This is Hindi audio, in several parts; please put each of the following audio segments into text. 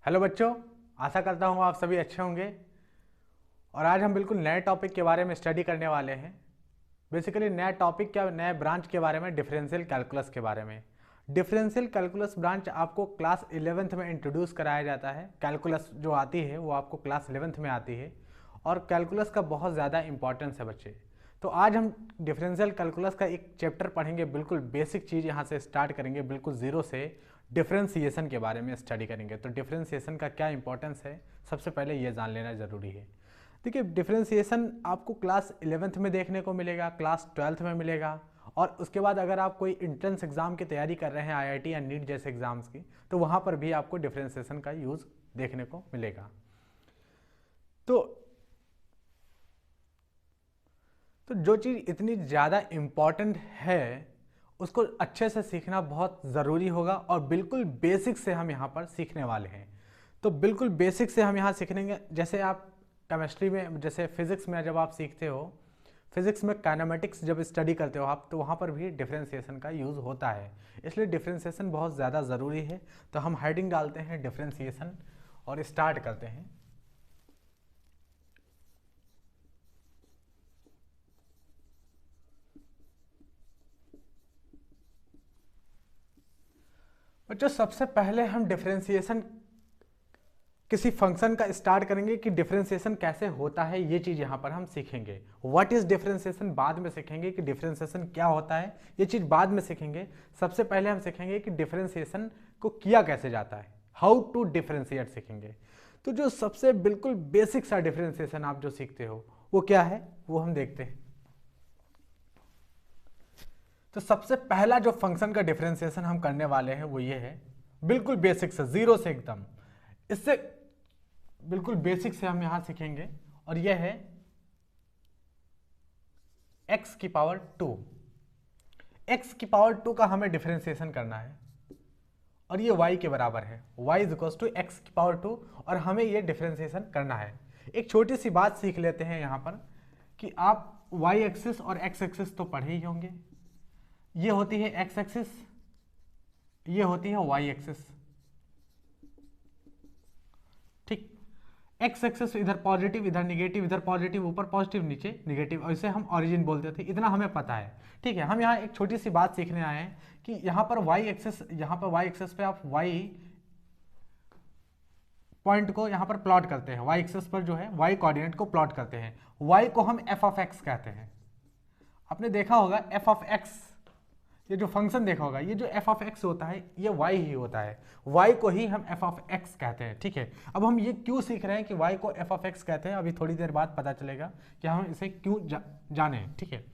हेलो बच्चों, आशा करता हूँ आप सभी अच्छे होंगे। और आज हम बिल्कुल नए टॉपिक के बारे में स्टडी करने वाले हैं। बेसिकली नया टॉपिक क्या, नए ब्रांच के बारे में, डिफरेंशियल कैलकुलस के बारे में। डिफरेंशियल कैलकुलस ब्रांच आपको क्लास 11th में इंट्रोड्यूस कराया जाता है। कैलकुलस जो आती है वो आपको क्लास 11th में आती है और कैलकुलस का बहुत ज़्यादा इंपॉर्टेंस है बच्चे। तो आज हम डिफरेंशियल कैलकुलस का एक चैप्टर पढ़ेंगे, बिल्कुल बेसिक चीज़ यहाँ से स्टार्ट करेंगे, बिल्कुल ज़ीरो से डिफरेंशिएशन के बारे में स्टडी करेंगे। तो डिफरेंशिएशन का क्या इंपॉर्टेंस है, सबसे पहले ये जान लेना ज़रूरी है। देखिए, डिफरेंशिएशन आपको क्लास 11th में देखने को मिलेगा, क्लास 12th में मिलेगा, और उसके बाद अगर आप कोई इंट्रेंस एग्जाम की तैयारी कर रहे हैं, आईआईटी या नीट जैसे एग्जाम्स की, तो वहाँ पर भी आपको डिफरेंशिएशन का यूज़ देखने को मिलेगा। तो जो चीज़ इतनी ज़्यादा इम्पॉर्टेंट है उसको अच्छे से सीखना बहुत ज़रूरी होगा, और बिल्कुल बेसिक से हम यहाँ पर सीखने वाले हैं। तो बिल्कुल बेसिक से हम यहाँ सीखेंगे। जैसे आप केमिस्ट्री में, जैसे फिजिक्स में जब आप सीखते हो, फिजिक्स में काइनेमेटिक्स जब स्टडी करते हो आप, तो वहाँ पर भी डिफरेंशिएशन का यूज़ होता है। इसलिए डिफरेंशिएशन बहुत ज़्यादा ज़रूरी है। तो हम हेडिंग डालते हैं डिफरेंशिएशन और स्टार्ट करते हैं। बच्चों, सबसे पहले हम डिफरेंशिएशन किसी फंक्शन का स्टार्ट करेंगे कि डिफरेंशिएशन कैसे होता है, ये चीज़ यहाँ पर हम सीखेंगे। व्हाट इज डिफरेंशिएशन बाद में सीखेंगे कि डिफरेंशिएशन क्या होता है, ये चीज़ बाद में सीखेंगे। सबसे पहले हम सीखेंगे कि डिफरेंशिएशन को किया कैसे जाता है, हाउ टू डिफरेंशिएट सीखेंगे। तो जो सबसे बिल्कुल बेसिक सा डिफरेंशिएशन आप जो सीखते हो वो क्या है, वो हम देखते हैं। तो सबसे पहला जो फंक्शन का डिफरेंशिएशन हम करने वाले हैं वो ये है, बिल्कुल बेसिक से, जीरो से एकदम। इससे बिल्कुल बेसिक से हम यहां सीखेंगे, और यह है x की पावर 2। x की पावर 2 का हमें डिफरेंशिएशन करना है, और ये y के बराबर है, y is equal to x की पावर 2, और हमें ये डिफरेंशिएशन करना है। एक छोटी सी बात सीख लेते हैं यहाँ पर कि आप y एक्सिस और x एक्सिस तो पढ़े ही होंगे। ये होती है x एक्सिस, ये होती है y एक्सिस। ठीक, एक्स एक्सिस इधर पॉजिटिव, इधर निगेटिव, इधर पॉजिटिव, ऊपर पॉजिटिव, नीचे निगेटिव, और इसे हम ओरिजिन बोलते थे। इतना हमें पता है। ठीक है, हम यहाँ एक छोटी सी बात सीखने आए हैं कि यहाँ पर y एक्सिस, यहाँ पर y एक्सिस पे आप y पॉइंट को यहाँ पर प्लॉट करते हैं। y एक्सिस पर जो है y कोऑर्डिनेट को प्लॉट करते हैं। y को हम f ऑफ x कहते हैं। आपने देखा होगा f ऑफ x, ये जो फंक्शन देखा होगा, ये जो f ऑफ x होता है ये y ही होता है। y को ही हम f ऑफ x कहते हैं। ठीक है, अब हम ये क्यों सीख रहे हैं कि y को f ऑफ x कहते हैं, अभी थोड़ी देर बाद पता चलेगा कि हम इसे क्यों जाने। ठीक है,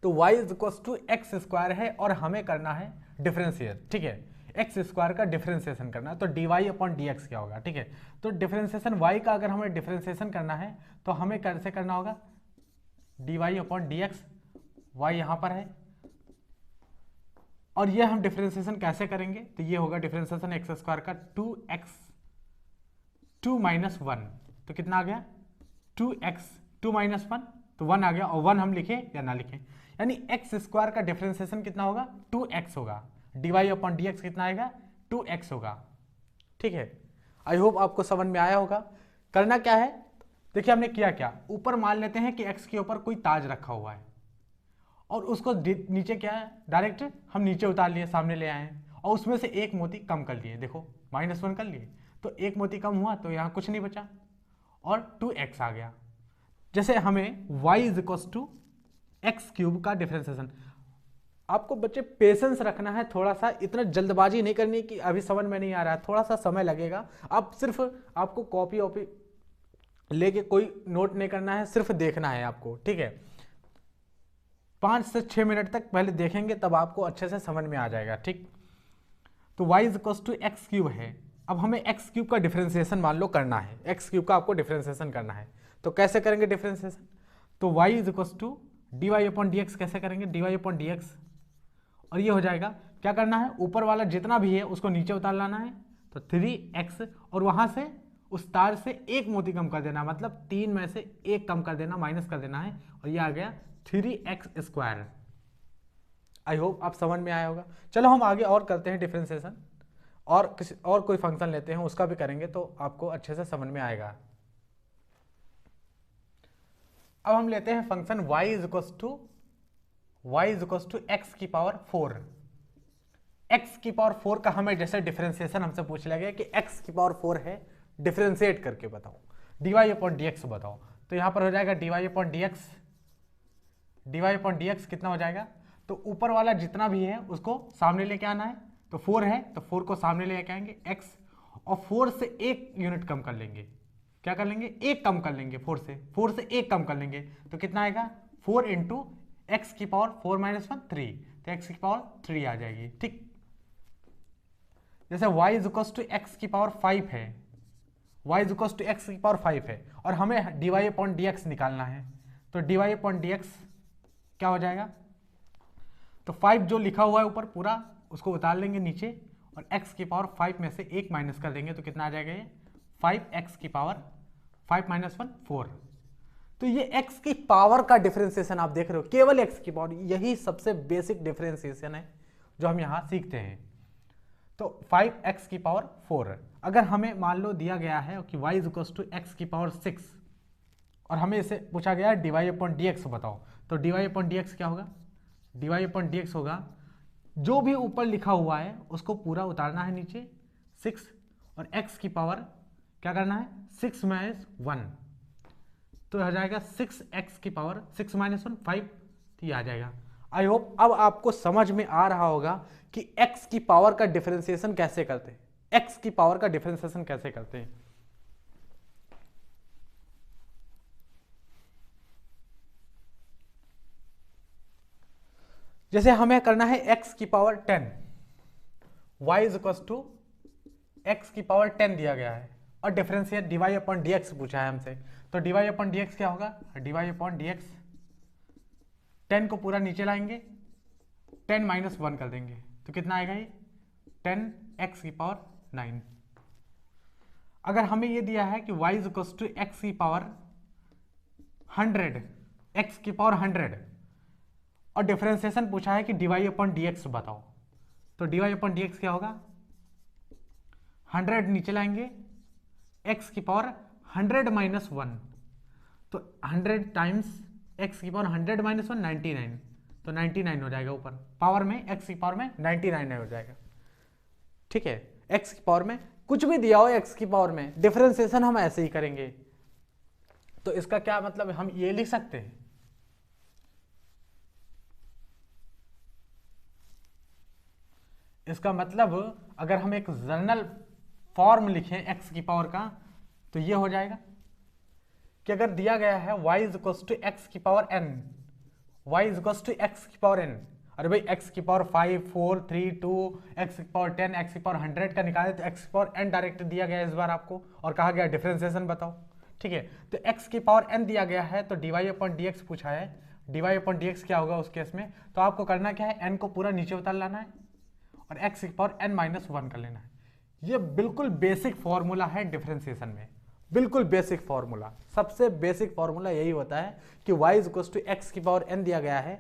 तो y is equal to x square है और हमें करना है डिफरेंशिएट। ठीक है, एक्स स्क्वायर का डिफरेंशिएशन करना है, तो D Y upon D X क्या होगा। ठीक है, तो डिफरेंशिएशन y का अगर हमें डिफरेंशिएशन करना है तो हमें कैसे करना होगा, D Y upon D X, Y यहाँ पर है, और ये हम डिफरेंशिएशन कैसे करेंगे, तो ये होगा डिफरेंशिएशन एक्स स्क्वायर का 2x 2 माइनस 1, तो कितना आ गया 2x 2 माइनस 1, तो 1 आ गया, और 1 हम लिखे या ना लिखें, यानी एक्स स्क्वायर का डिफरेंशिएशन कितना होगा 2x होगा, D Y upon D X कितना आएगा 2x होगा। ठीक है, आई होप आपको समझ में आया होगा। करना क्या है, देखिए हमने किया क्या, ऊपर मान लेते हैं कि x के ऊपर कोई ताज रखा हुआ है, और उसको नीचे क्या है, डायरेक्ट हम नीचे उतार लिए, सामने ले आए हैं, और उसमें से एक मोती कम कर लिए। देखो -1 कर लिए, तो एक मोती कम हुआ तो यहाँ कुछ नहीं बचा, और 2x आ गया। जैसे हमें y is equal to X cube का डिफरेंशिएशन, आपको बच्चे पेशेंस रखना है थोड़ा सा, इतना जल्दबाजी नहीं करनी कि अभी समझ में नहीं आ रहा है, थोड़ा सा समय लगेगा। आप सिर्फ, आपको कॉपी वॉपी लेके कोई नोट नहीं करना है, सिर्फ देखना है आपको। ठीक है, 5 से 6 मिनट तक पहले देखेंगे तब आपको अच्छे से समझ में आ जाएगा। ठीक, तो y is equal to X cube है। अब हमें एक्स क्यूब का डिफरेंशिएशन मान लो करना है, एक्स क्यूब का आपको डिफरेंशिएशन करना है, तो कैसे करेंगे डिफरेंशिएशन, तो y is equal to D Y upon D X, कैसे करेंगे D Y upon D X, और ये हो जाएगा, क्या करना है, ऊपर वाला जितना भी है उसको नीचे उतार लाना है, तो 3x, और वहां से उस तार से एक मोती कम कर देना, मतलब 3 में से एक कम कर देना, माइनस कर देना है, और ये आ गया 3x स्क्वायर। आई होप आप समझ में आया होगा। चलो हम आगे और करते हैं डिफरेंशिएशन, और किसी और कोई फंक्शन लेते हैं उसका भी करेंगे तो आपको अच्छे से समझ में आएगा। अब हम लेते हैं function y is equals to x की पावर 4। x की पावर 4 का हमें जैसे डिफरेंशिएशन हमसे पूछ लिया गया कि x की पावर 4 है, डिफरेंशिएट करके बताओ, dy अपॉन dx बताओ। तो यहां पर हो जाएगा dy अपॉन dx कितना हो जाएगा, तो ऊपर वाला जितना भी है उसको सामने लेके आना है। तो 4 है तो 4 को सामने लेके आएंगे x, और 4 से एक यूनिट कम कर लेंगे। क्या कर लेंगे, एक कम कर लेंगे, 4 से एक कम कर लेंगे तो कितना आएगा 4 इंटू एक्स की पावर 4 माइनस 1 3, तो एक्स की पावर 3 आ जाएगी। ठीक, जैसे y is equal to x की पावर 5 है, y is equal to x की पावर 5 है और हमें dy अपॉन dx निकालना है। तो dy अपॉन dx क्या हो जाएगा, तो 5 जो लिखा हुआ है ऊपर पूरा उसको उतार लेंगे नीचे और x की पावर 5 में से एक माइनस कर देंगे तो कितना आ जाएगा ये 5x की पावर 5 माइनस 1 4। तो ये x की पावर का डिफरेंशिएशन आप देख रहे हो, केवल x की पावर, यही सबसे बेसिक डिफरेंशिएशन है जो हम यहां सीखते हैं। तो 5x की पावर 4, अगर हमें मान लो दिया गया है कि y is equal to x की पावर 6 और हमें इसे पूछा गया है dy अपॉन dx बताओ, तो dy अपॉन dx क्या होगा, dy अपॉन dx होगा जो भी ऊपर लिखा हुआ है उसको पूरा उतारना है नीचे 6 और x की पावर क्या करना है 6 माइनस 1, तो हो जाएगा 6x की पावर 6 माइनस 1 5, तो ये आ जाएगा। आई होप अब आपको समझ में आ रहा होगा कि x की पावर का डिफरेंशिएशन कैसे करते हैं, x की पावर का डिफरेंशिएशन कैसे करते हैं। जैसे हमें करना है x की power 10, y is equal to x की पावर 10 दिया गया है और डिफरेंशिएट dy अपॉन dx पूछा है हमसे, तो dy अपॉन dx क्या होगा, dy अपॉन dx 10 को पूरा नीचे लाएंगे 10 माइनस 1 कर देंगे तो कितना आएगा ये 10x की पावर 9। अगर हमें ये दिया है कि y is equal to x की पावर 100, x की पावर 100 और डिफरेंशिएशन पूछा है कि dy अपॉन dx बताओ, तो dy अपॉन dx क्या होगा 100 नीचे लाएंगे x की पावर 100 माइनस 1, तो 100 टाइम्स x की पावर 100 माइनस 1 99, तो 99 हो जाएगा ऊपर पावर में, x की पावर में 99 हो जाएगा। ठीक है, x की पावर में कुछ भी दिया हो x की पावर में, डिफरेंशिएशन हम ऐसे ही करेंगे। तो इसका क्या मतलब है, हम ये लिख सकते हैं इसका मतलब अगर हम एक जनरल फॉर्म लिखें x की पावर का तो ये हो जाएगा कि अगर दिया गया है y is equal to x की power n, y is equal to x की पावर n, अरे भाई x की पावर 5 4 3 2 x की पावर 10 x की पावर 100 का निकाले तो x की पावर n डायरेक्ट दिया गया इस बार आपको और कहा गया डिफरेंशिएशन बताओ। ठीक है, तो x की पावर n दिया गया है तो dy अपॉन dx पूछा है, dy अपॉन dx क्या होगा उस केस में, तो आपको करना क्या है n को पूरा नीचे उतार लाना है और x की पावर n माइनस 1 कर लेना है। ये बिल्कुल बेसिक फॉर्मूला है डिफरेंशिएशन में, बिल्कुल बेसिक फॉर्मूला, सबसे बेसिक फॉर्मूला यही होता है कि y is equal to x की पावर n दिया गया है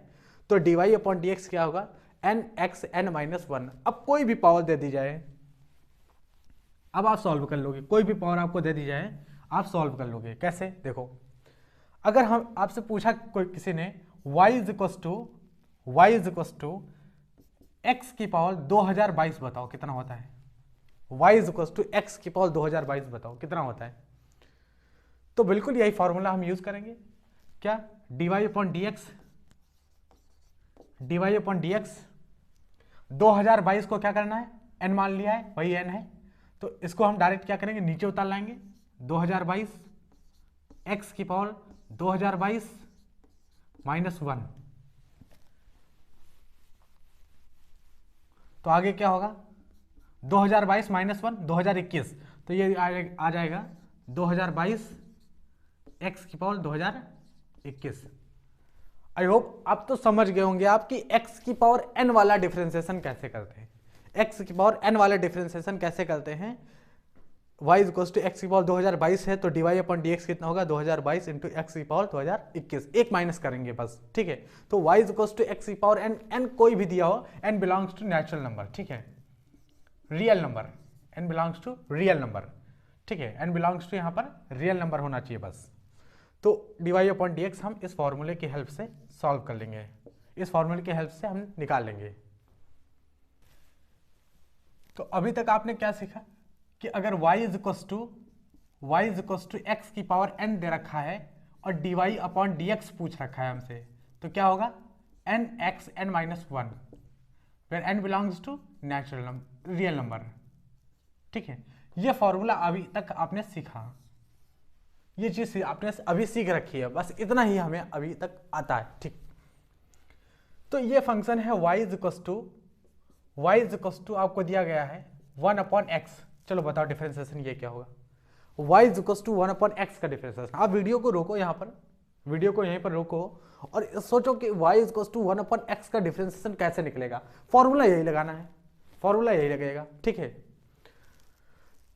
तो dy अपॉन dx क्या होगा n x n माइनस 1। अब कोई भी पावर दे दी जाए, अब आप सॉल्व कर लोगे, कोई भी पावर आपको दे दी जाए आप सॉल्व कर लोगे। कैसे, देखो अगर हम आपसे पूछा कोई किसी ने y is equal to x की पावर 2022 बताओ कितना होता है, y is equal to x की पावर 2022 बताओ कितना होता है, तो बिल्कुल यही फॉर्मूला हम यूज करेंगे। क्या, dy अपॉन dx 2022 को क्या करना है n मान लिया है, वही n है, तो इसको हम डायरेक्ट क्या करेंगे नीचे उतार लाएंगे 2022 x की पावर 2022 माइनस 1, तो आगे क्या होगा 2022 माइनस 1 2021, तो ये आ जाएगा 2022 x की पावर 2021। आई होप आप तो समझ गए होंगे आप कि x की पावर n वाला डिफरेंशिएशन कैसे करते हैं, x की पावर n वाला डिफरेंशिएशन कैसे करते हैं। y is equal to x की पावर 2022 है तो dy अपॉन dx कितना होगा 2022 इंटू एक्स की पावर 2021, एक माइनस करेंगे बस। ठीक है, तो y is equal to x की पावर n, n कोई भी दिया हो, n belongs to natural number, ठीक है, real number, n belongs to real number, ठीक है, n बिलोंग्स टू यहाँ पर रियल नंबर होना चाहिए बस। तो dy/dx हम इस फॉर्मूले की हेल्प से सॉल्व कर लेंगे, इस फॉर्मूले की हेल्प से हम निकाल लेंगे। तो अभी तक आपने क्या सीखा कि अगर y is equals to x की पावर n दे रखा है और dy/dx पूछ रखा है हमसे, तो क्या होगा nx n-1, where n belongs to natural number, real number, ठीक है। ये फॉर्मूला अभी तक आपने सीखा, ये चीज आपने अभी सीख रखी है, बस इतना ही हमें अभी तक आता है, ठीक। तो ये फंक्शन है y इज इक्वल्स टू आपको दिया गया है 1/x। चलो बताओ डिफरेंशिएशन ये क्या होगा, y is equals to 1/x का डिफरेंशिएशन। आप वीडियो को रोको, यहाँ पर वीडियो को यहीं पर रोको और सोचो कि y is equals to 1/x का डिफरेंशिएशन कैसे निकलेगा। फॉर्मूला यही लगाना है, फॉर्मूला यही लगेगा, ठीक है।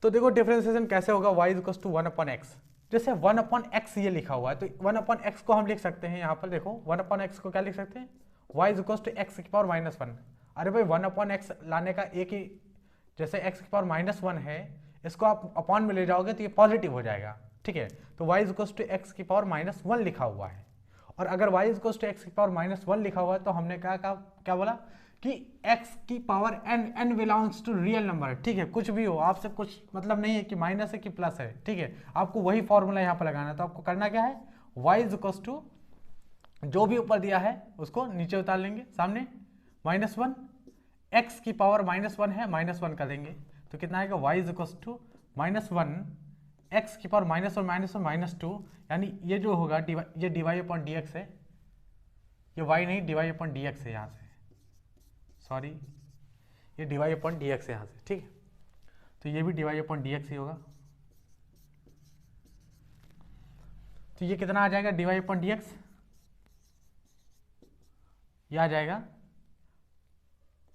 तो देखो डिफरेंशिएशन कैसे होगा, y is equals to 1/x। जैसे 1/x ये लिखा हुआ है तो 1/x को हम लिख सकते हैं, यहाँ पर देखो 1/x को क्या लिख सकते हैं, y is equals to x की पावर -1। अरे भाई 1/x लाने का एक ही, जैसे x की पावर -1 है, इसको आप अपॉन में ले जाओगे तो ये पॉजिटिव हो जाएगा, ठीक है। तो y is equals to x की पावर -1 लिखा हुआ है, और अगर y is equals to x की पावर -1 लिखा हुआ है तो हमने क्या बोला कि x की power n belongs to real number, ठीक है। कुछ भी हो, आपसे कुछ मतलब नहीं है कि माइनस है कि प्लस है, ठीक है। आपको वही फॉर्मूला यहाँ पर लगाना है। तो आपको करना क्या है, y इज इक्वल्स टू जो भी ऊपर दिया है उसको नीचे उतार लेंगे, सामने -1, x की पावर -1 है, -1 कर देंगे तो कितना आएगा, y is equals to -1 x की पावर -1 -2, यानी ये जो होगा ये dy/dx है, ये y नहीं dy/dx है यहाँ से, सॉरी ये dy/dx है यहाँ से, ठीक है। तो ये भी dy/dx ही होगा। तो ये कितना आ जाएगा dy/dx, ये आ जाएगा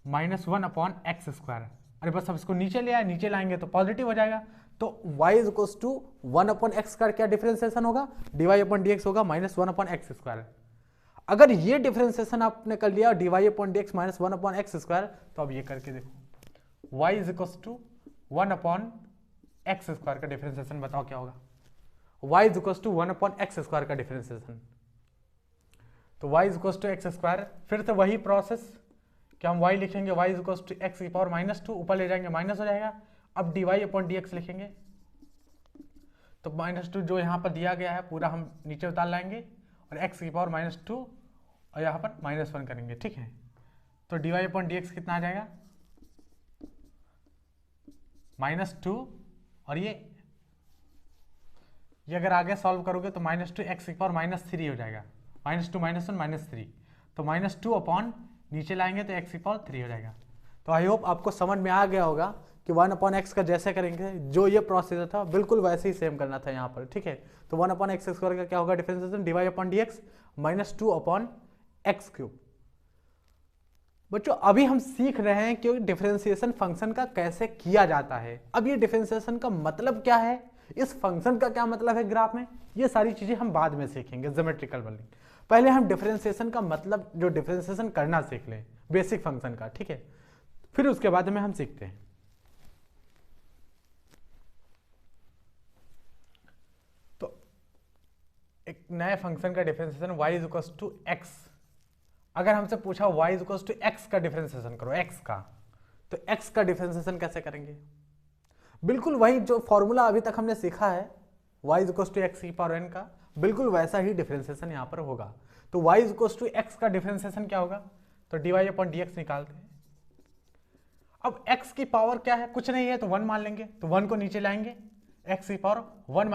-1/x²। अरे बस अब इसको नीचे ले आए, नीचे लाएंगे तो पॉजिटिव हो जाएगा। तो y is equals to 1/x का क्या डिफरेंशिएशन होगा, dy/dx होगा -1/x²। अगर ये डिफरेंशिएशन आपने कर लिया dy/dx -1/x², तो अब ये करके देखो y is equals to 1/x² का डिफरेंशिएशन बताओ क्या होगा, y is equals to 1/x² का डिफरेंशिएशन। तो y is equals to x², फिर से वही प्रोसेस कि हम y लिखेंगे y is equals to x की पावर -2, ऊपर ले जाएंगे माइनस हो जाएगा। अब dy/dx लिखेंगे तो -2 जो यहाँ पर दिया गया है पूरा हम नीचे उतार लाएंगे और x की पावर -2 और यहाँ पर -1 करेंगे, ठीक है। तो dy/dx कितना आ जाएगा, -2, और ये अगर आगे सॉल्व करोगे तो -2 x की पावर -3 हो जाएगा, -2 -1 -3, तो -2 अपॉन नीचे लाएंगे तो x की पावर 3 हो जाएगा। तो आई होप आपको समझ में आ गया होगा कि 1/x का जैसे करेंगे जो ये प्रोसीजर था बिल्कुल वैसे ही सेम करना था यहाँ पर, ठीक है। तो 1/x² का क्या होगा डिफरेंशिएशन, dy/dx -2/x³। बच्चों अभी हम सीख रहे हैं कि डिफरेंशिएशन फंक्शन का कैसे किया जाता है। अब ये डिफरेंशिएशन का मतलब क्या है, इस फंक्शन का क्या मतलब है ग्राफ में, ये सारी चीजें हम बाद में सीखेंगे ज्योमेट्रिकल वाली। पहले हम डिफरेंशिएशन का मतलब, जो डिफरेंशिएशन करना सीख लें बेसिक फंक्शन का, ठीक है, फिर उसके बाद में हम सीखते हैं। तो एक नए फंक्शन का differentiation y is equals to x, अगर हमसे पूछा y is equals to x का डिफरेंशिएशन करो, x का, तो x का डिफरेंशिएशन कैसे करेंगे, बिल्कुल वही जो फॉर्मूला अभी तक हमने सीखा है y is equals to x की पावर n का, बिल्कुल वैसा ही डिफरेंशिएशन यहाँ पर होगा। तो y is equals to x का डिफरेंशिएशन क्या होगा, तो dy/dx निकालते हैं। अब x की पावर क्या है, कुछ नहीं है तो 1 मान लेंगे, तो 1 को नीचे लाएंगे, x की पावर 1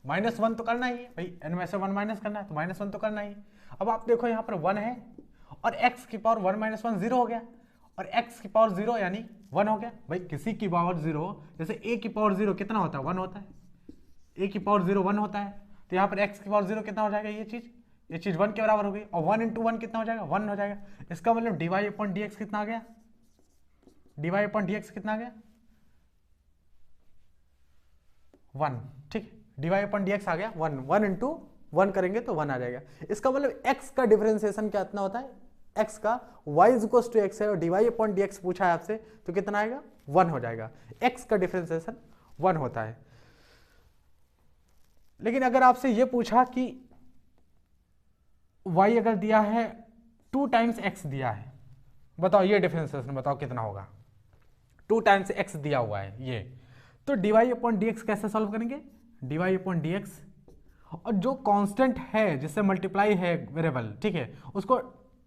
-1 तो करना ही है भाई, n में से 1 माइनस करना है तो -1 तो करना ही है। अब आप देखो यहाँ पर 1 है और x की पावर 1 - 1 0 हो गया, और x की पावर 0 यानी 1 हो गया भाई। किसी की पावर 0, जैसे a की पावर 0 कितना होता है, 1 होता है, a की पावर 0 1 होता है, तो यहाँ पर x की पावर 0 कितना हो जाएगा, ये चीज 1 के बराबर हो गई, और 1 × 1 कितना हो जाएगा, 1 हो जाएगा। इसका मतलब dy/dx कितना आ गया, dy/dx कितना आ गया, 1, ठीक है, dy/dx आ गया 1, 1 × 1 करेंगे तो 1 आ जाएगा। इसका मतलब x का डिफरेंशिएशन कितना होता है, x का y is equal to x है और dy/dx पूछा है आपसे, तो कितना आएगा 1 हो जाएगा, x का डिफरेंशिएशन 1 होता है। लेकिन अगर आपसे ये पूछा कि y अगर दिया है 2 टाइम्स x दिया है, बताओ ये डिफरेंशिएशन बताओ कितना होगा, 2 टाइम्स x दिया हुआ है ये, तो dy अपॉन डी एक्स कैसे सॉल्व करेंगे, dy अपॉन डी एक्स, और जो कांस्टेंट है जिससे मल्टीप्लाई है वेरिएबल, ठीक है, उसको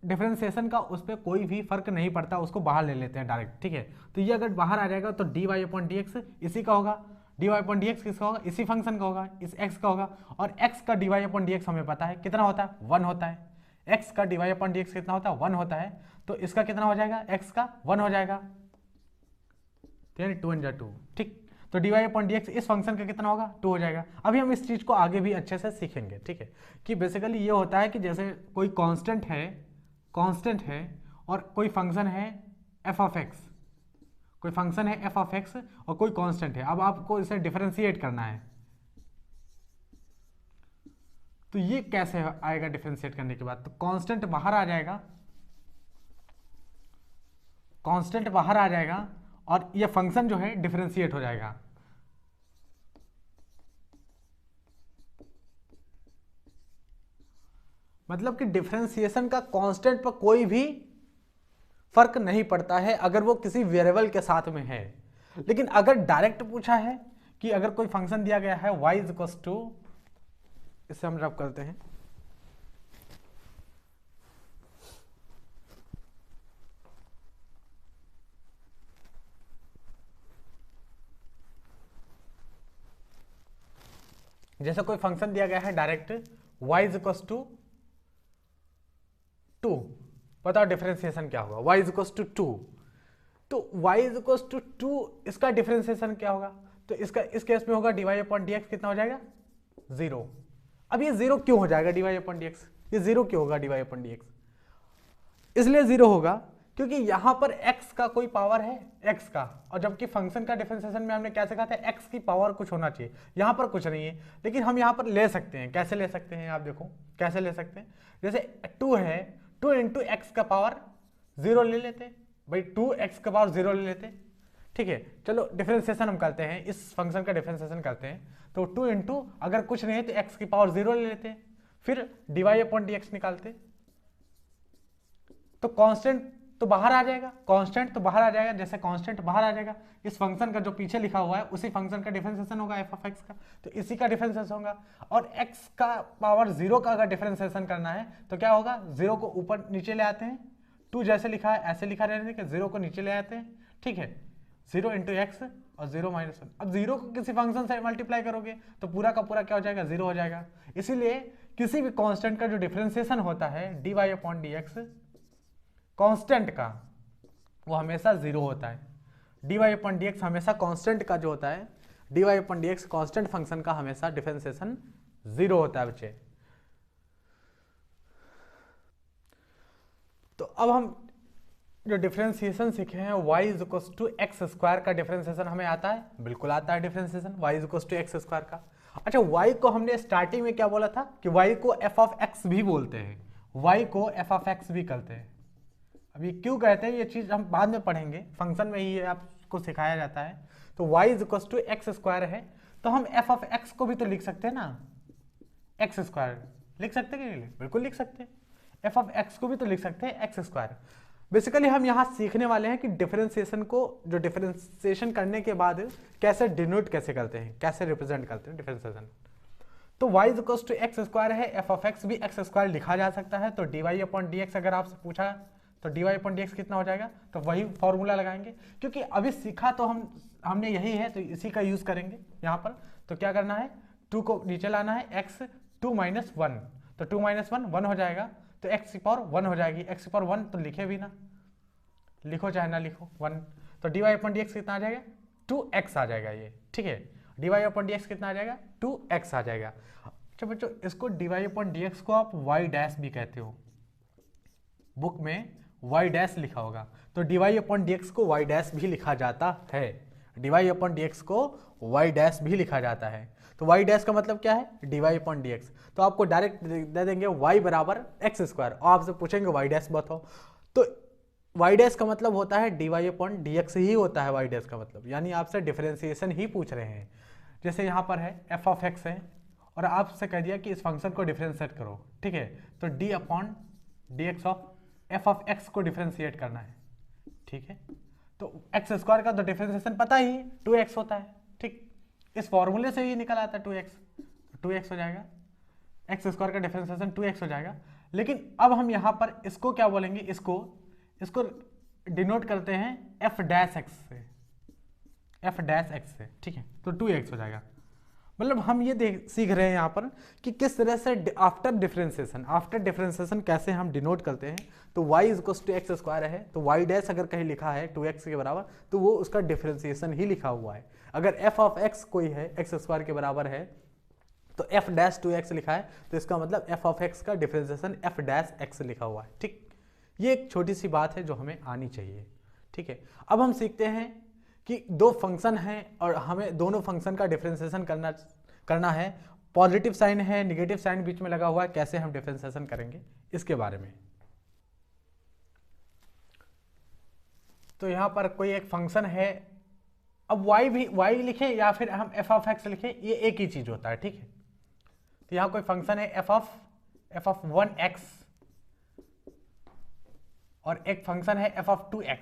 डिफरेंशिएशन का उस पर कोई भी फर्क नहीं पड़ता, उसको बाहर ले लेते हैं डायरेक्ट, ठीक है। तो ये अगर बाहर आ जाएगा तो dy अपॉन डी एक्स इसी का होगा, dy अपॉन डी एक्स किसका होगा, इसी फंक्शन का होगा, इस x का होगा, और x का dy अपॉन डी एक्स हमें पता है कितना होता है, 1 होता है, x का dy अपॉन डी एक्स कितना होता है, 1 होता है, तो इसका कितना हो जाएगा, x का 1 हो जाएगा, 2 × 2, ठीक। तो dy अपॉन डी एक्स इस फंक्शन का कितना होगा, 2 हो जाएगा। अभी हम इस चीज को आगे भी अच्छे से सीखेंगे, ठीक है, कि बेसिकली ये होता है कि जैसे कोई कांस्टेंट है और कोई फंक्शन है f ऑफ x, कोई फंक्शन है f ऑफ x और कोई कांस्टेंट है, अब आपको इसे डिफरेंशिएट करना है, तो ये कैसे आएगा डिफरेंशिएट करने के बाद, तो कांस्टेंट बाहर आ जाएगा, कांस्टेंट बाहर आ जाएगा और ये फंक्शन जो है डिफरेंशिएट हो जाएगा। मतलब कि डिफरेंशिएशन का कांस्टेंट पर कोई भी फर्क नहीं पड़ता है अगर वो किसी वेरिएबल के साथ में है। लेकिन अगर डायरेक्ट पूछा है कि अगर कोई फंक्शन दिया गया है y इज इक्वल टू, इससे हम रब करते हैं, जैसे कोई फंक्शन दिया गया है direct y is equal to 2, बताओ डिफरेंशिएशन क्या होगा, y इज इक्वल टू 2, तो y इज इक्वल टू 2 इसका डिफरेंशिएशन क्या होगा, तो इसका इस केस में होगा dy अपॉन डी एक्स कितना हो जाएगा, 0। अब ये 0 क्यों हो जाएगा dy अपॉन डी एक्स, ये 0 क्यों होगा dy अपॉन डी एक्स, इसलिए 0 होगा क्योंकि यहां पर x का कोई पावर है x का, और जबकि फंक्शन का डिफरेंशिएशन में हमने क्या सीखा था, x की पावर कुछ होना चाहिए, यहां पर कुछ नहीं है। लेकिन हम यहां पर ले सकते हैं, कैसे ले सकते हैं आप देखो कैसे ले सकते हैं, जैसे 2 है, 2 इंटू एक्स का पावर 0 ले लेते भाई, 2x का पावर 0 ले लेते, ठीक है। चलो डिफरेंशिएशन हम करते हैं, इस फंक्शन का डिफरेंशिएशन करते हैं, तो 2 इंटू अगर कुछ नहीं है तो x की पावर 0 ले लेते, फिर dy अपॉन डी एक्स निकालते, तो कांस्टेंट तो बाहर आ जाएगा, कांस्टेंट तो बाहर आ जाएगा, जैसे कांस्टेंट बाहर आ जाएगा, इस फंक्शन का जो पीछे लिखा हुआ है उसी फंक्शन का डिफरेंशिएशन होगा f ऑफ x का, तो इसी का डिफरेंशिएशन होगा, और x का पावर 0 का अगर डिफरेंशिएशन करना है तो क्या होगा, 0 को ऊपर नीचे ले आते हैं, 2 जैसे लिखा है ऐसे लिखा रहने के 0 को नीचे ले आते हैं, ठीक है, 0 इंटू एक्स और 0 माइनस 1। अब 0 को किसी फंक्शन से मल्टीप्लाई करोगे तो पूरा का पूरा क्या हो जाएगा, 0 हो जाएगा। इसीलिए किसी भी कांस्टेंट का जो डिफरेंशिएशन होता है dy upon D x constant का, वो हमेशा 0 होता है। dy अपॉन डी एक्स हमेशा कांस्टेंट का जो होता है, dy upon D x constant function का हमेशा डिफरेंशिएशन 0 होता है बच्चे। तो अब हम जो डिफरेंशिएशन सीखे हैं y is equal to x square का डिफरेंशिएशन हमें आता है, बिल्कुल आता है differentiation y is equal to x square का। अच्छा, y को हमने स्टार्टिंग में क्या बोला था कि y को f ऑफ x भी बोलते हैं, y को f ऑफ x भी कहते हैं। अब ये क्यों कहते हैं ये चीज हम बाद में पढ़ेंगे, फंक्शन में ही आपको सिखाया जाता है। तो y is equal to x square है, तो हम f ऑफ x को भी तो लिख सकते हैं ना, एक्स स्क्वायर लिख सकते हैं कि बिल्कुल लिख सकते हैं, f ऑफ x को भी तो लिख सकते हैं एक्स स्क्वायर। बेसिकली हम यहाँ सीखने वाले हैं कि डिफरेंशिएशन को, जो डिफरेंशिएशन करने के बाद कैसे डिनोट कैसे करते हैं, कैसे रिप्रेजेंट करते हैं डिफरेंशिएशन। तो y is equal to x square है, f ऑफ x भी एक्स स्क्वायर लिखा जा सकता है। तो dy अपॉन डी एक्स अगर आपसे पूछा तो dy अपॉन डी एक्स कितना हो जाएगा, तो वही फॉर्मूला लगाएंगे, क्योंकि अभी सीखा तो हमने यही है तो इसी का यूज करेंगे यहाँ पर। तो क्या करना है, 2 को नीचे लाना है, x 2 माइनस 1, तो 2 माइनस 1 1 हो जाएगा, तो x की पावर 1 हो जाएगी, x की पावर 1 तो लिखे भी ना, लिखो चाहे ना लिखो 1, तो dy अपॉन डी एक्स कितना आ जाएगा, 2x आ जाएगा ये, ठीक है। dy अपॉन डी एक्स कितना आ जाएगा, 2x आ जाएगा। अच्छा बच्चों, इसको dy अपॉन डी एक्स को आप y डैश भी कहते हो, बुक में y डैश लिखा होगा, तो dy अपॉन डी एक्स को y डैश भी लिखा जाता है, dy अपॉन डी एक्स को y डैश भी लिखा जाता है। तो y डैश का मतलब क्या है, dy अपॉन डी एक्स, तो आपको डायरेक्ट दे देंगे y बराबर एक्स स्क्वायर, और आपसे पूछेंगे y डैश बताओ, तो वाई डैश का मतलब होता है dy अपॉन dx ही होता है वाई डैश का मतलब, यानी आपसे डिफरेंशिएशन ही पूछ रहे हैं। जैसे यहाँ पर है f ऑफ x है और आपसे कह दिया कि इस फंक्शन को डिफरेंशिएट करो, ठीक है, तो d upon dx of f of x को डिफरेंशिएट करना है, ठीक है। तो एक्स स्क्वायर का तो डिफरेंशिएशन पता ही 2x होता है, ठीक, इस फॉर्मूले से ही निकल आता है 2x हो जाएगा, एक्स स्क्वायर का डिफरेंशिएशन 2x हो जाएगा। लेकिन अब हम यहाँ पर इसको क्या बोलेंगे, इसको डिनोट करते हैं f डैश x से, ठीक है, तो 2x हो जाएगा। मतलब हम ये सीख रहे हैं यहाँ पर कि किस तरह से आफ्टर डिफरेंशिएशन कैसे हम डिनोट करते हैं। तो y equals to x square है, तो y डैश अगर कहीं लिखा है 2x के बराबर, तो वो उसका डिफरेंशिएशन ही लिखा हुआ है। अगर f ऑफ x कोई है एक्स स्क्वायर के बराबर है, तो f डैश 2x लिखा है, तो इसका मतलब f ऑफ x का डिफरेंशिएशन f डैश x लिखा हुआ है, ठीक। ये एक छोटी सी बात है जो हमें आनी चाहिए, ठीक है। अब हम सीखते हैं कि दो फंक्शन हैं और हमें दोनों फंक्शन का डिफरेंशिएशन करना है, पॉजिटिव साइन है, नेगेटिव साइन बीच में लगा हुआ है, कैसे हम डिफरेंशिएशन करेंगे इसके बारे में। तो यहां पर कोई एक फंक्शन है, अब y लिखे या फिर हम f ऑफ x लिखे, ये एक ही चीज होता है, ठीक है। तो यहां कोई फंक्शन है f ऑफ 1x और एक फंक्शन है f ऑफ 2x,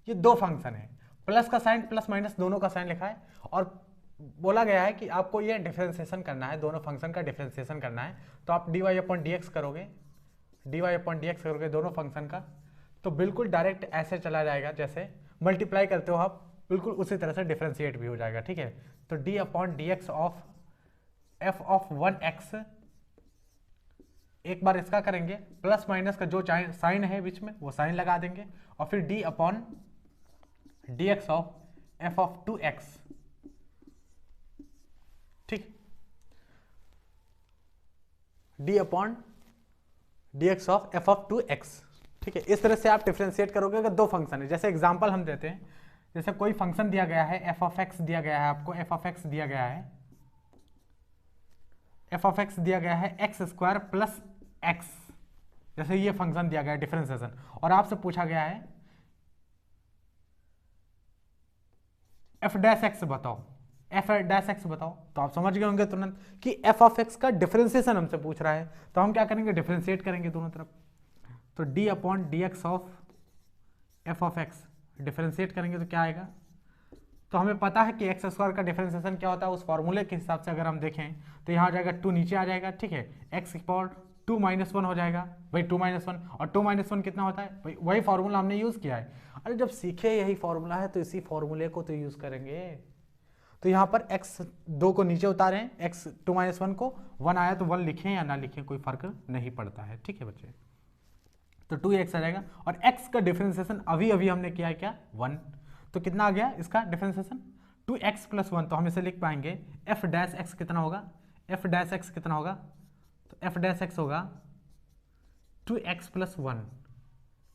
ये दो फंक्शन है, प्लस का साइन प्लस माइनस दोनों का साइन लिखा है और बोला गया है कि आपको ये डिफरेंशिएशन करना है, दोनों फंक्शन का डिफरेंशिएशन करना है। तो आप dy अपॉन dx करोगे दोनों फंक्शन का, तो बिल्कुल डायरेक्ट ऐसे चला जाएगा, जैसे मल्टीप्लाई करते हो आप, बिल्कुल उसी तरह से डिफरेंशिएट भी हो जाएगा, ठीक है। तो d upon dx of f of 1x, एक बार इसका करेंगे, प्लस माइनस का जो साइन है बीच में वो साइन लगा देंगे, और फिर d upon dx of f of 2x, ठीक, d upon dx of f of 2x, ठीक है। इस तरह से आप डिफरेंशिएट करोगे अगर दो फंक्शन है। जैसे एग्जांपल हम देते हैं, जैसे कोई फंक्शन दिया गया है f ऑफ x दिया गया है, आपको f ऑफ x दिया गया है, f ऑफ x दिया गया है x स्क्वायर प्लस x, जैसे ये फंक्शन दिया गया है डिफरेंशिएशन, और आपसे पूछा गया है f डैश x बताओ, तो आप समझ गए होंगे तुरंत कि f ऑफ x का डिफरेंशिएशन हमसे पूछ रहा है, तो हम क्या करेंगे, डिफरेंशिएट करेंगे दोनों तरफ। तो d upon dx of f of x differentiate करेंगे तो क्या आएगा, तो हमें पता है कि एक्स स्क्वायर का डिफरेंशिएशन क्या होता है, उस फॉर्मूले के हिसाब से अगर हम देखें तो यहाँ आ जाएगा 2 नीचे आ जाएगा, ठीक है, एक्स की पावर 2 माइनस 1 हो जाएगा, भाई 2 माइनस 1, और 2 माइनस 1 कितना होता है, भाई वही फॉर्मूला हमने यूज़ किया है। अरे जब सीखे यही फॉर्मूला है तो इसी फॉर्मूले को तो यूज़ करेंगे। तो यहाँ पर x 2 को नीचे उतारें, x 2 माइनस 1 को 1 आया तो 1 लिखें या ना लिखें कोई फर्क नहीं पड़ता है, ठीक है बच्चे। तो 2x आ जाएगा, और x का डिफरेंशिएशन अभी हमने किया है क्या, 1, तो कितना आ गया इसका डिफरेंशिएशन 2x प्लस 1, तो हम इसे लिख पाएंगे f डैश x कितना होगा, f डैश x कितना होगा, तो f डैश x होगा 2x प्लस 1,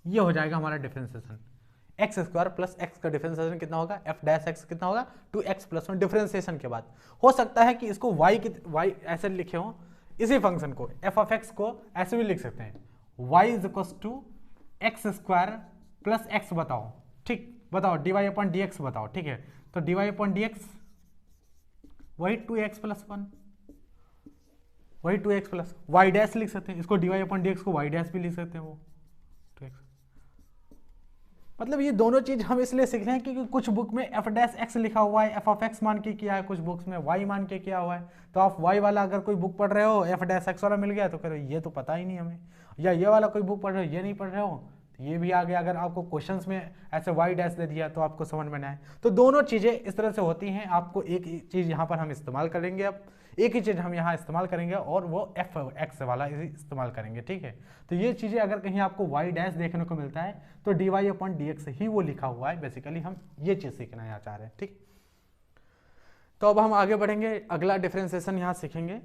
ये हो जाएगा हमारा differentiation. X square plus x का डिफरेंशिएशन कितना होगा, f डैश x कितना होगा 2x प्लस 1 डिफरेंशिएशन के बाद। हो सकता है कि इसको y ऐसे लिखे हो, इसी फंक्शन को f ऑफ x को ऐसे भी लिख सकते हैं, y is equal to x square plus X बताओ, ठीक, बताओ dy अपॉन dx बताओ, ठीक है। तो dy अपॉन dx वही 2x प्लस 1, वही 2x प्लस y डैश लिख सकते हैं, इसको dy अपॉन dx को y डैश भी लिख सकते हैं, वो 2x। मतलब ये दोनों चीज हम इसलिए सीख रहे हैं क्योंकि कुछ बुक में f डैश x लिखा हुआ है, f ऑफ x मान के किया है, कुछ बुक्स में y मान के किया हुआ है। तो आप y वाला अगर कोई बुक पढ़ रहे हो, f डैश x वाला मिल गया तो कह रहे ये तो पता ही नहीं हमें, या ये वाला कोई बुक पढ़ रहे हो, ये नहीं पढ़ रहे हो, तो ये भी आ गया। अगर आपको क्वेश्चंस में ऐसे y डैश दे दिया तो आपको समझ में ना आए। तो दोनों चीज़ें इस तरह से होती हैं, आपको एक चीज़ यहाँ पर हम इस्तेमाल करेंगे, अब एक ही चीज़ हम यहाँ इस्तेमाल करेंगे और वो f x वाला इस्तेमाल करेंगे, ठीक है। तो ये चीज़ें अगर कहीं आपको y डैश देखने को मिलता है तो dy अपॉन dx ही वो लिखा हुआ है, बेसिकली हम ये चीज़ सीखना यहाँ चाह रहे हैं, ठीक। तो अब हम आगे बढ़ेंगे, अगला डिफरेंशिएशन यहाँ सीखेंगे।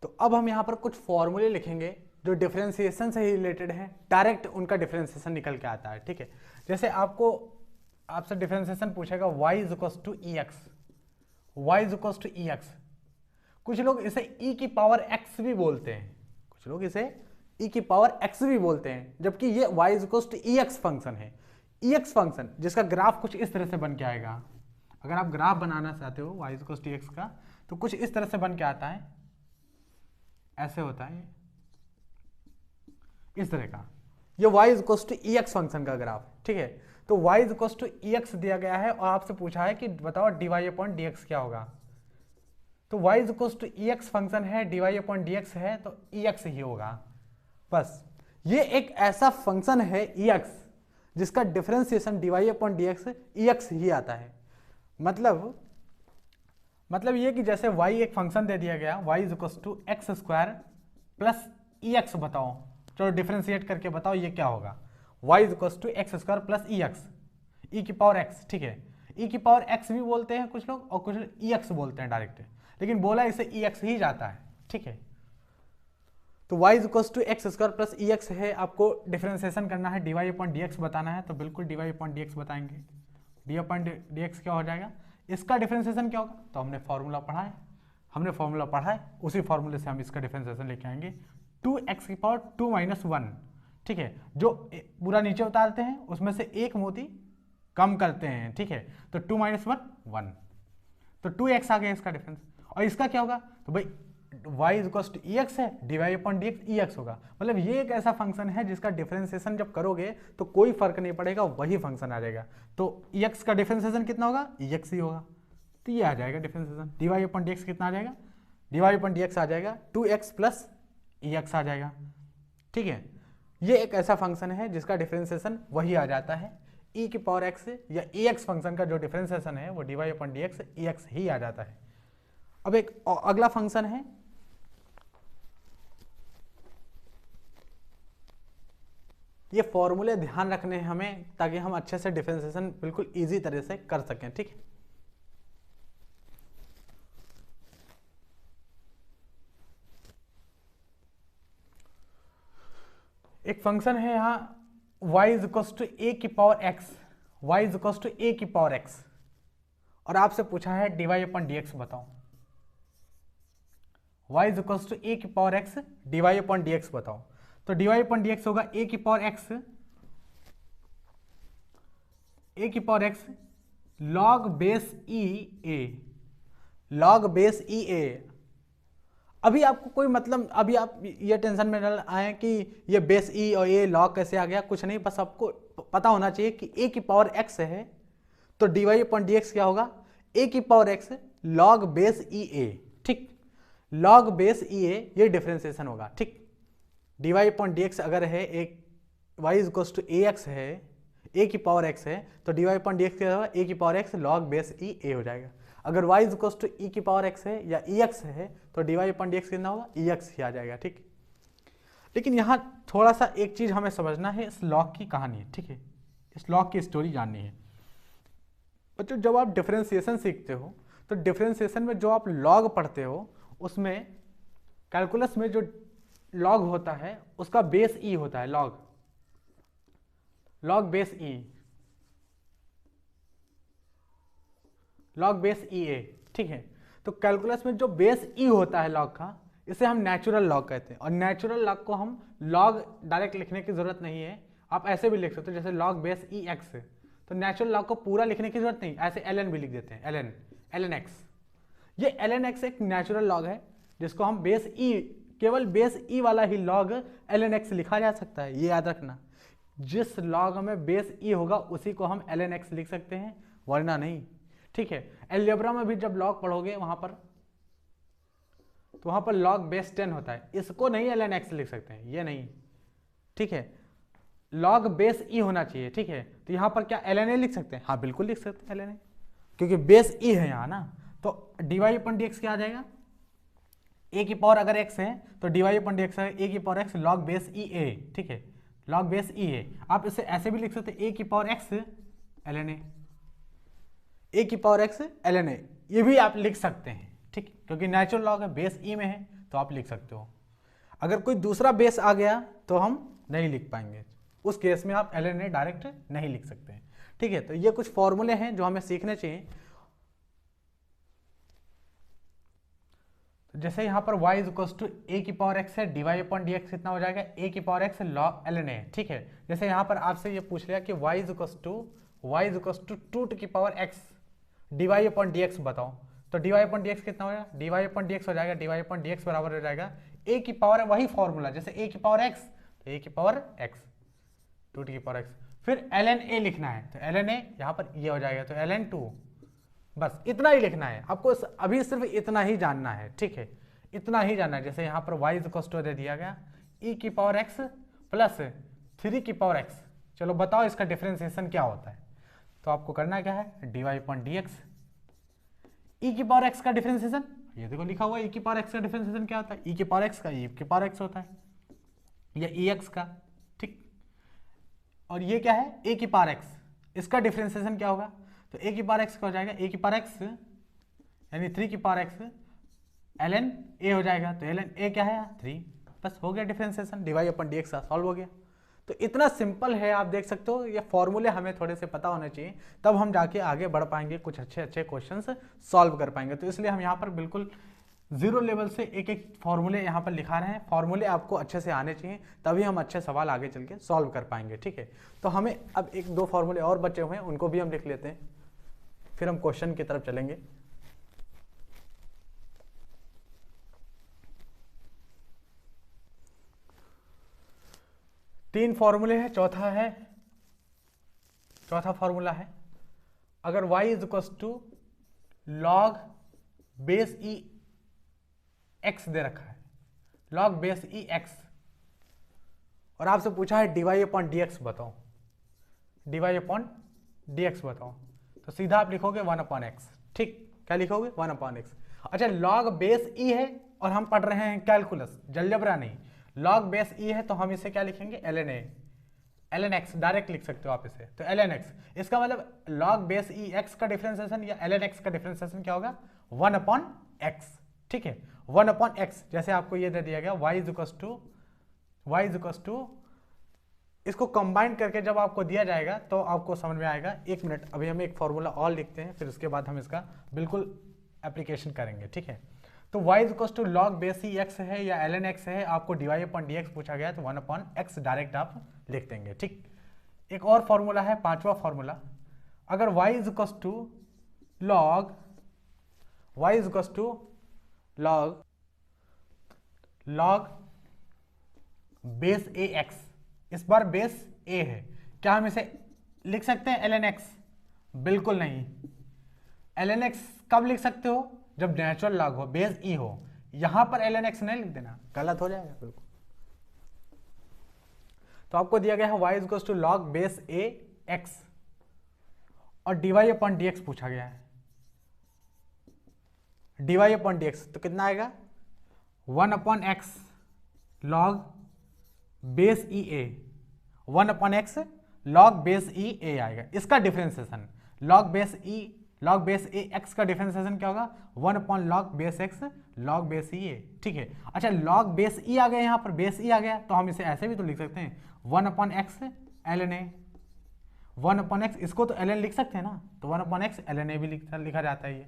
तो अब हम यहाँ पर कुछ फॉर्मूले लिखेंगे जो डिफरेंशिएशन से ही रिलेटेड है, डायरेक्ट उनका डिफरेंशिएशन निकल के आता है, ठीक है। जैसे आपसे डिफरेंशिएशन पूछेगा y is equal to X, कुछ लोग इसे e की पावर x भी बोलते हैं, कुछ लोग इसे ई की पावर एक्स भी बोलते हैं, जबकि ये y is equal to E X function है। ई एक्स फंक्शन जिसका ग्राफ कुछ इस तरह से बन के आएगा। अगर आप ग्राफ बनाना चाहते हो y is equal to X का, तो कुछ इस तरह से बन के आता है, ऐसे होता है इस तरह का। ये y is equal to E X function का ग्राफ, ठीक है। तो y is equal to E X दिया गया है और आपसे पूछा है कि बताओ dy अपॉन dx क्या होगा। तो y is equal to E X function है, dy अपॉन dx है, तो ई एक्स ही होगा बस। ये एक ऐसा फंक्शन है ई एक्स जिसका differentiation dy upon dx E x ही आता है। मतलब ये कि जैसे y एक फंक्शन दे दिया गया, y is equal to x square plus E x, बताओ चलो डिफरेंशिएट करके बताओ ये क्या होगा। y is equal to x square plus E x, e की पावर एक्स, ठीक है। ई की पावर एक्स भी बोलते हैं कुछ लोग और कुछ ई एक्स बोलते हैं डायरेक्ट, लेकिन बोला इसे ई एक्स ही जाता है, ठीक है। तो y is equal to x square plus E x है, आपको डिफरेंशिएशन करना है, dy अपॉन dx बताना है, तो बिल्कुल dy अपॉन dx बताएंगे। dy अपॉन dx क्या हो जाएगा, इसका डिफरेंशिएशन क्या होगा, तो हमने फॉर्मूला पढ़ा है, उसी फॉर्मूले से हम इसका डिफरेंशिएशन लेके आएंगे। 2x की पावर 2 माइनस 1, ठीक है। जो पूरा नीचे उतारते हैं उसमें से एक मोती कम करते हैं, ठीक है। तो 2 माइनस 1 1, तो 2x आ गया इसका डिफरेंस। और इसका क्या होगा, तो भाई y is equal to E x है, dy upon dx E X होगा। मतलब ये एक ऐसा फंक्शन है जिसका डिफरेंशिएशन जब करोगे तो कोई फर्क नहीं पड़ेगा, वही फंक्शन आ जाएगा। तो ई एक्स का डिफरेंशिएशन कितना होगा, ई एक्स ही होगा, तो ये आ जाएगा डिफरेंशिएशन। dy अपॉन dx कितना आ जाएगा, dy अपॉन dx आ जाएगा 2x प्लस ई एक्स आ जाएगा, ठीक है। ये एक ऐसा फंक्शन है जिसका डिफरेंशिएशन वही आ जाता है, e की पावर x या ई एक्स फंक्शन का जो डिफरेंशिएशन है वो dy upon dx E x ही आ जाता है। अब एक अगला फंक्शन है, ये फॉर्मूले ध्यान रखने हैं हमें ताकि हम अच्छे से डिफरेंशिएशन बिल्कुल इजी तरह से कर सकें, ठीक है। एक फंक्शन है यहाँ y is equal to a की power x, y is equal to a की पावर x, और आपसे पूछा है dy अपॉन dx बताओ। y is equal to a की power x, dy upon dx बताओ। तो dy अपॉन dx होगा a की पावर x, a की power x log base e a, log base e a। अभी आपको कोई मतलब, अभी आप ये टेंशन में डर आए कि ये बेस ई और ये लॉग कैसे आ गया, कुछ नहीं, बस आपको पता होना चाहिए कि a की पावर x है तो dy अपॉन dx क्या होगा, a की power x log base e a, ठीक। log बेस ई a ये डिफरेंशिएशन होगा, ठीक। dy अपॉन dx अगर है एक y is equal to a x है, a की पावर x है, तो dy अपॉन dx क्या होगा, a की power x log base e a हो जाएगा। अगर y इज इक्वल टू ई की पावर x है या ई एक्स है तो dy अपॉन dx कितना होगा, ई एक्स ही आ जाएगा, ठीक। लेकिन यहाँ थोड़ा सा एक चीज हमें समझना है, इस लॉग की कहानी, ठीक है, इस लॉग की स्टोरी जाननी है। बच्चों जब आप डिफरेंशिएशन सीखते हो तो डिफरेंशिएशन में जो आप लॉग पढ़ते हो उसमें कैलकुलस में जो लॉग होता है उसका बेस ई होता है, log base E, log base e a, ठीक है। तो कैलकुलस में जो बेस ई होता है लॉग का, इसे हम नेचुरल लॉग कहते हैं। और नेचुरल लॉग को हम लॉग डायरेक्ट लिखने की जरूरत नहीं है, आप ऐसे भी लिख सकते हो जैसे लॉग बेस ई एक्स। तो नेचुरल लॉग को पूरा लिखने की जरूरत नहीं, ऐसे एल एन भी लिख देते हैं, एल एन एक्स। ये एल एन एक्स एक नेचुरल लॉग है जिसको हम बेस ई, केवल बेस ई वाला ही लॉग एल एन एक्स लिखा जा सकता है, ये याद रखना। जिस लॉग में बेस ई होगा उसी को हम एल एन एक्स लिख सकते हैं, वरना नहीं, ठीक है। अलजेब्रा में भी जब लॉग पढ़ोगे वहां पर, तो वहां पर लॉग बेस 10 होता है, इसको नहीं एल एन एक्स लिख सकते हैं, ये नहीं, ठीक है। लॉग बेस ई होना चाहिए, ठीक है। तो यहां पर क्या एल एन ए लिख सकते हैं, हाँ बिल्कुल लिख सकते हैं एल एन ए, क्योंकि बेस ई है यहाँ ना। तो dy अपॉन dx क्या आ जाएगा, a की पावर अगर x है तो dy अपॉन dx है a की power x log base e a, ठीक है, log बेस ई a। आप इसे ऐसे भी लिख सकते हैं a की power x ln a, a की पावर x ln a, ये भी आप लिख सकते हैं, ठीक, क्योंकि नेचुरल लॉग है, बेस ई में है तो आप लिख सकते हो। अगर कोई दूसरा बेस आ गया तो हम नहीं लिख पाएंगे, उस केस में आप ln a डायरेक्ट नहीं लिख सकते हैं, ठीक है। तो ये कुछ फॉर्मूले हैं जो हमें सीखने चाहिए। तो जैसे यहाँ पर y is equal to a की पावर x है, dy अपॉन डी एक्स कितना हो जाएगा, ए की power x log ln a, ठीक है। जैसे यहाँ पर आपसे ये पूछ लिया कि y is equal to 2 two की power x dy upon D x बताओ, तो dy अपॉन डी एक्स कितना हो जाएगा, dy अपॉन डी एक्स हो जाएगा, dy अपॉन डी एक्स बराबर हो जाएगा a की पावर है, वही फॉर्मूला जैसे a की पावर x, तो a की पावर x 2 की पावर x, फिर ln a लिखना है, तो ln a यहाँ पर ये हो जाएगा, तो ln 2, बस इतना ही लिखना है आपको, अभी सिर्फ इतना ही जानना है, ठीक है, इतना ही जानना है। जैसे यहाँ पर y इज इक्वल टू दे दिया गया e की पावर x प्लस 3 की पावर x, चलो बताओ इसका डिफरेंशिएशन क्या होता है, तो आपको करना क्या है, dy upon D x, e की पावर x का डिफरेंशिएशन, ये देखो लिखा हुआ है e की पावर x का डिफरेंशिएशन क्या होता है, e की पावर x का e की पावर x होता है, या ex का, ठीक। और ये क्या है, a की पावर x, इसका डिफरेंशिएशन क्या होगा, तो a की पावर x का हो जाएगा a की पावर x यानी 3 की पावर x ln a हो जाएगा, तो ln a क्या है 3, बस हो गया differentiation, dy upon D x solve हो गया। तो इतना सिंपल है, आप देख सकते हो, ये फॉर्मूले हमें थोड़े से पता होने चाहिए, तब हम जाके आगे बढ़ पाएंगे, कुछ अच्छे अच्छे क्वेश्चंस सॉल्व कर पाएंगे। तो इसलिए हम यहाँ पर बिल्कुल जीरो लेवल से एक एक फॉर्मूले यहाँ पर लिखा रहे हैं, फॉर्मूले आपको अच्छे से आने चाहिए, तभी हम अच्छे सवाल आगे चल के सॉल्व कर पाएंगे, ठीक है। तो हमें अब एक दो फॉर्मूले और बचे हुए हैं, उनको भी हम लिख लेते हैं, फिर हम क्वेश्चन की तरफ चलेंगे। तीन फॉर्मूले हैं, चौथा फॉर्मूला है, अगर y is equal to log base e x दे रखा है, लॉग बेस ई एक्स, और आपसे पूछा है dy अपॉन डी एक्स बताओ, dy अपॉन डी एक्स बताओ, तो सीधा आप लिखोगे 1 अपॉन एक्स, ठीक, क्या लिखोगे 1 अपॉन एक्स। अच्छा, लॉग बेस ई है और हम पढ़ रहे हैं कैलकुलस, जलजबरा नहीं, लॉग बेस ई है तो हम इसे क्या लिखेंगे ln x, डायरेक्ट लिख सकते हो आप इसे, तो ln x, इसका मतलब लॉग बेस ई x का डिफरेंशिएशन या ln x का डिफरेंशिएशन क्या होगा 1 अपॉन x, ठीक है, 1 अपॉन x। जैसे आपको ये दे दिया गया y इज इक्वल टू, इसको कंबाइन करके जब आपको दिया जाएगा तो आपको समझ में आएगा। एक मिनट, अभी हम एक फॉर्मूला और लिखते हैं, फिर उसके बाद हम इसका बिल्कुल एप्लीकेशन करेंगे, ठीक है। तो y is equal to log base e x है या ln x है, आपको dy अपॉन डी एक्स पूछा गया है, तो 1 अपॉन x डायरेक्ट आप लिख देंगे, ठीक। एक और फॉर्मूला है, पांचवा फॉर्मूला, अगर y is equal to log base a x, इस बार बेस a है, क्या हम इसे लिख सकते हैं ln x? बिल्कुल नहीं। ln x कब लिख सकते हो, जब नेचुरल लॉग हो, बेस e हो, यहां पर ln x नहीं लिख देना, गलत हो जाएगा बिल्कुल। तो आपको दिया गया है y is equal to log base a x और dy अपॉन डी एक्स पूछा गया है, dy अपॉन डी एक्स, तो कितना आएगा 1 upon x log base e a, 1 upon x log base e a आएगा, इसका differentiation log base a x का डिफरेंशिएशन क्या होगा 1 upon log base x log base e a, ठीक है। अच्छा, लॉग बेस ई आ गया, यहाँ पर बेस ई आ गया, तो हम इसे ऐसे भी तो लिख सकते हैं 1 upon x ln a, 1 upon x, इसको तो ln लिख सकते हैं ना, तो 1 अपॉन एक्स ln a भी लिखा जाता है ये,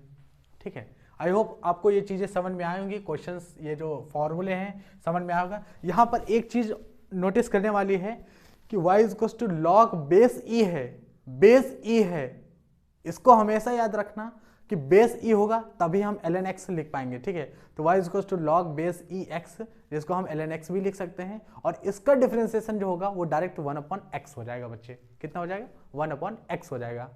ठीक है। आई होप आपको ये चीज़ें समझ में आई होंगी, क्वेश्चंस ये जो फॉर्मूले हैं समझ में आया होगा। यहाँ पर एक चीज़ नोटिस करने वाली है कि y is equal to log base e है, बेस ई है, इसको हमेशा याद रखना कि बेस ई होगा तभी हम ln x लिख पाएंगे, ठीक है। तो y is equal to log base e x, जिसको हम ln x भी लिख सकते हैं, और इसका डिफरेंशिएशन जो होगा वो डायरेक्ट 1 अपॉन x हो जाएगा बच्चे, कितना हो जाएगा 1 अपॉन x हो जाएगा।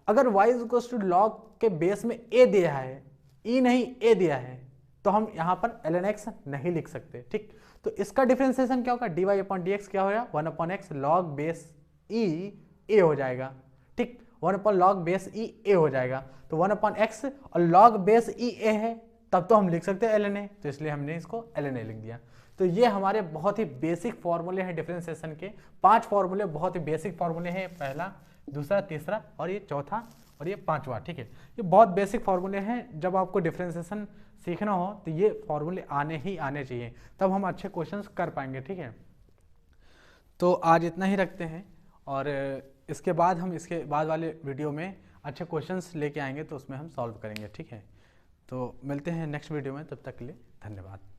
अगर y is equal to log के बेस में a दिया है, e नहीं a दिया है, तो हम यहाँ पर ln x नहीं लिख सकते, ठीक। तो इसका डिफरेंशिएशन क्या होगा dy अपॉन डी एक्स क्या होगा 1 upon x log base e a हो जाएगा, ठीक, 1 अपॉन लॉग बेस ई ए हो जाएगा, तो 1 अपॉन एक्स और लॉग बेस ई ए है, तब तो हम लिख सकते हैं ln a, तो इसलिए हमने इसको ln a लिख दिया। तो ये हमारे बहुत ही बेसिक फॉर्मूले हैं डिफरेंशिएशन के, 5 फॉर्मूले बहुत ही बेसिक फॉर्मूले हैं, पहला, दूसरा, तीसरा और ये चौथा और ये पांचवा, ठीक है। ये बहुत बेसिक फॉर्मूले हैं, जब आपको डिफरेंशिएशन सीखना हो तो ये फॉर्मूले आने ही आने चाहिए, तब हम अच्छे क्वेश्चंस कर पाएंगे, ठीक है। तो आज इतना ही रखते हैं, और इसके बाद हम इसके बाद वाले वीडियो में अच्छे क्वेश्चंस लेके आएंगे, तो उसमें हम सॉल्व करेंगे, ठीक है। तो मिलते हैं नेक्स्ट वीडियो में, तब तक के लिए धन्यवाद।